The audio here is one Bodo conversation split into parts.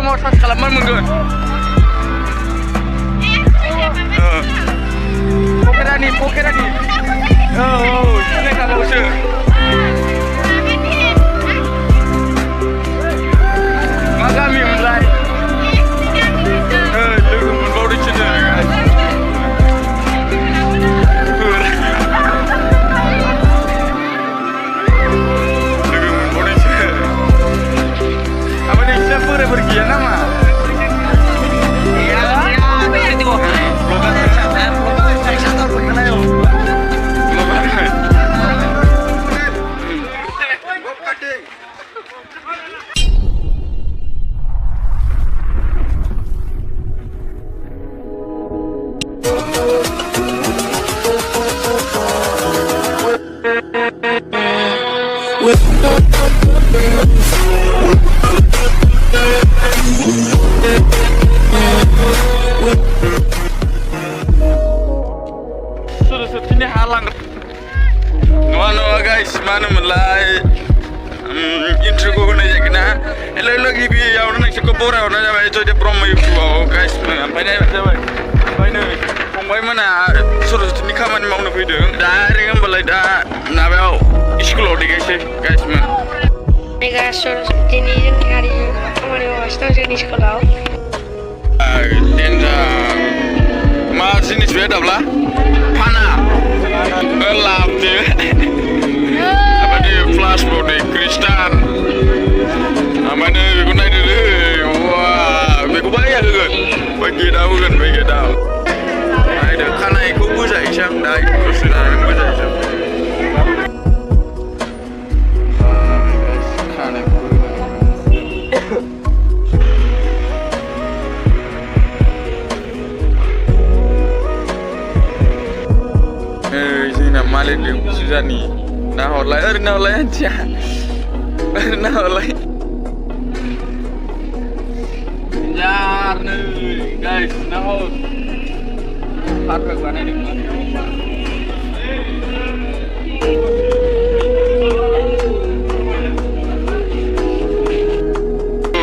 mau tas kalaman mungkin. Poker nih. Oh, ini kalau usah. Magami mulai. Look, mau dicerita guys. Pergi ya nama? Iya, itu. Ini halang. Nuano guys, mana mulai intro ko na yakna. Hello gibi ya orang nak kopora orang jawa itu dia promo itu guys. Apa ni jawa? Apa ni? Pembai mana suruh ni kaman mau nak video. Dah ringan balai dah. Nabe sekolah di guys man. Mega suruh ini hari kemarin waspada di sekolah. Dinda masih ni sudah dah Pana gelap dia. Apa dia flash mode kristal. Apa ni guna dia? Wah, beku bayar ke? Bagi tahu kan, bagi tahu. Ada kana ikut buza isam, dah ikut sudah buza isam. Kana Malin dia susah ni. Nah oleh aja. Nah oleh. Jar nih guys, nah harga mana ni?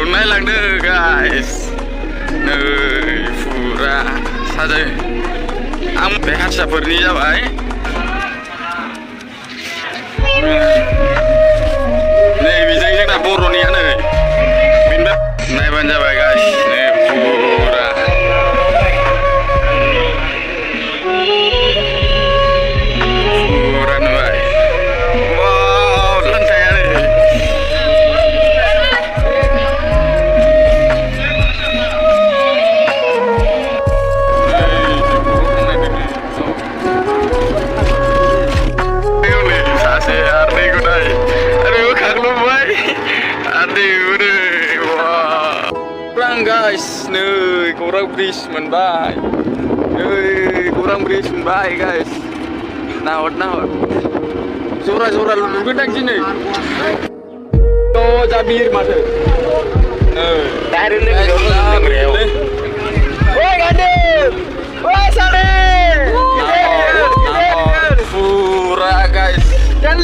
Naik lang deh guys. Nih pura saja. Am behat seperti apa? Nih bisa kita buru nih ane. Pindah naik banja guys. Nih pura. Pura nih. Wow, lantai ane. Guys, nih kurang bris menbai. Kurang bris menbai guys. Naot. Surah lu gedang sini. Oh, Jabir masuk. Dari ni. Woi gade. Woi sare. Surah guys. Jangan.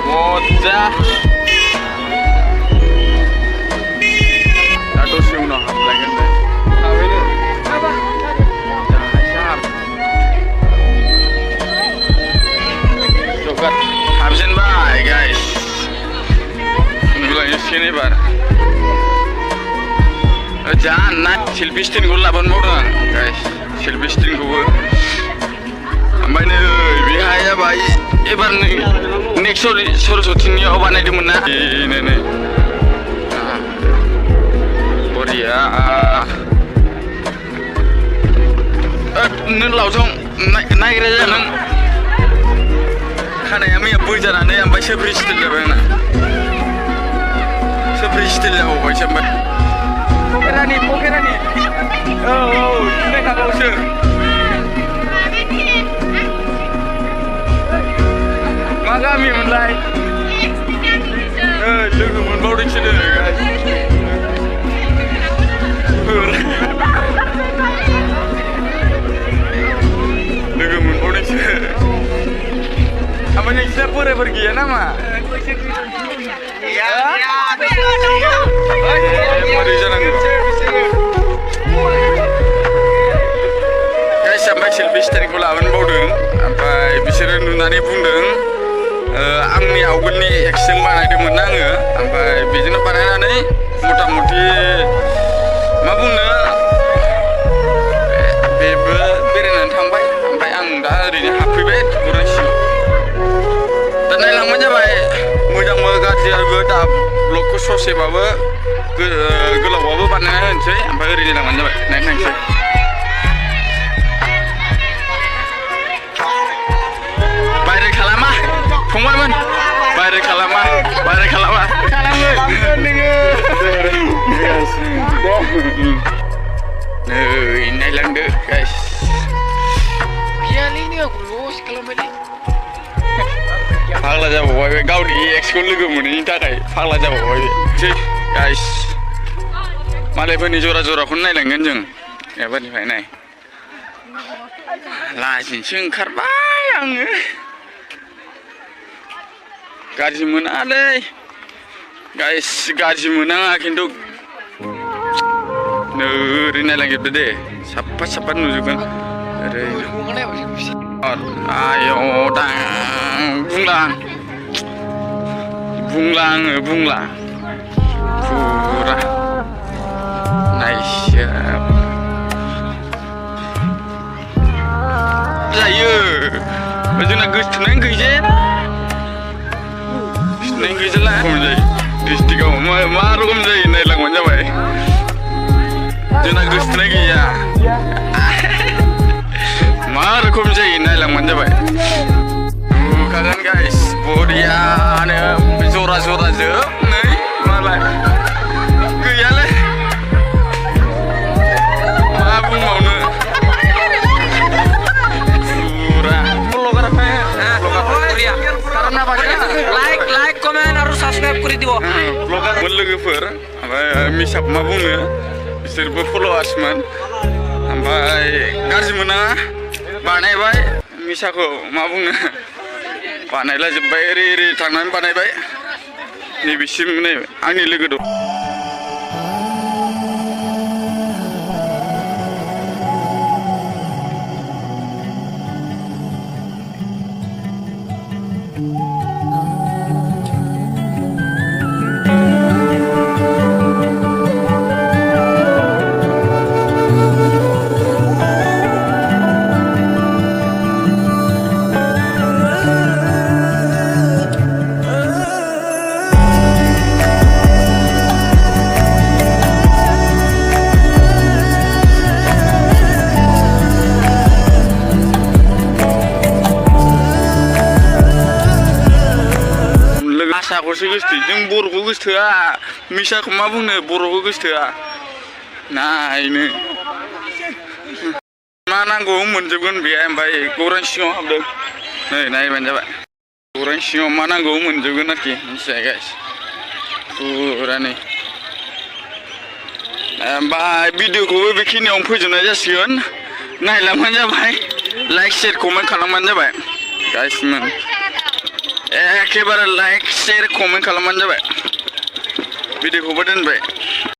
Moja. Habisin bye guys. Bilang sini bar. Jangan nak silpistin gula ban moda guys. Silpistin gula. Ambai ni bihaya bayi. Ebar ni next sorry ni obat ni dimana? Ini. Korea. Nen langsung naik aja nen. Karena yang punya berjalan ni yang baca beristil lah bang. Seberistil lah baca bang. Poker ni. Oh, ini kakak usir. Magami mulai. Look, mau dicerita guys. Apa ni kita pura pergi ya nama? Mari jalanku. Guys, sampai selfie stickku lawan baudeng, sampai bicara nunani bundeng. Angni awalnya action बानायदोंमोन आङो ओमफ्राय बिदिनो बानायनानै मथा-मथि मा बुंनो बेबो बेरायनानै थांबाय ओमफ्राय आं दा ओरैनो हाबफैबाय गौरां सिङाव दा नायलांबानो जाबाय मोजांबो गाज्रिबो दा ब्लगखौ ससेबाबो गोलावबाबो बानायना होनोसै ओमफ्राय ओरैनो नायलांबानो जाबाय नायनो थांसै बायरे खालामा फंबायमोन बायरे खालामा नै नायलांदो guys फाग्ला जाबावबाय बे गावनि एक्सखौ लोगो मोनैनि थाखाय फाग्ला जाबावबाय बे guys मालायफोरनि जरा-जराखौनो नायलांगोन जों एबारनिफ्राय नाय लाजिनोसो ओंखारबाय आङो गाज्रि मोनालै गाइस गाज्रि मोनाङा खिन्थु ओरै नायलांजोबदो दे साफा नुजोबगोन ओरैनो आयौ दां बुंला आङो फुरा नायसो जायो जोंना गोसोथोनाय गैजाया नों गैजोला खम जायो डिस्ट्रिक्टआव मा रखम जायो नायलांबानो जाबाय जोंना गोसोथोनाय गैया मा रोखोम जायो नायलांबानो जाबाय नुखागोन गाइस बरियानो जरा जोब नै मालाय गैयालै मा बुंबावनो like, comment, harus subscribe kuri diwo. Vlogger लोगोफोर ओमफ्राय मिसाब मा बुंनो बिसोरबो फल'वार्समोन ओमफ्राय गाज्रि मोना बानायबाय मिसाखौ मा बुंनो बानायला जोब्बाय ओरै थांनानै बानायबाय नैबेसिम नै आंनि लोगो दं भाषाखौसो गोसोथोयो जों बर'खौ गोसोथोआ मिसाखौ मा बुंनो बर'खौ गोसोथोआ नायनो मा नांगौ मोनजोबगोन बे ओमफ्राय गौरां सिङाव हाबदों नै नायबानो जाबाय गौरां सिङाव मा नांगौ मोनजोबगोन आरोखि मिथिबाय गाइस फुरा नै ओमफ्राय भिडिअखौबो बेखिनियावनो फोजोबनाय जासिगोन नायलांबानो जाबाय लाइक शेयार कमेन्ट खालामबानो जाबाय गाइसमोन एखेबारे लाइक शेयार कमेन्ट खालामबानो जाबाय भिडिअखौबो दोनबाय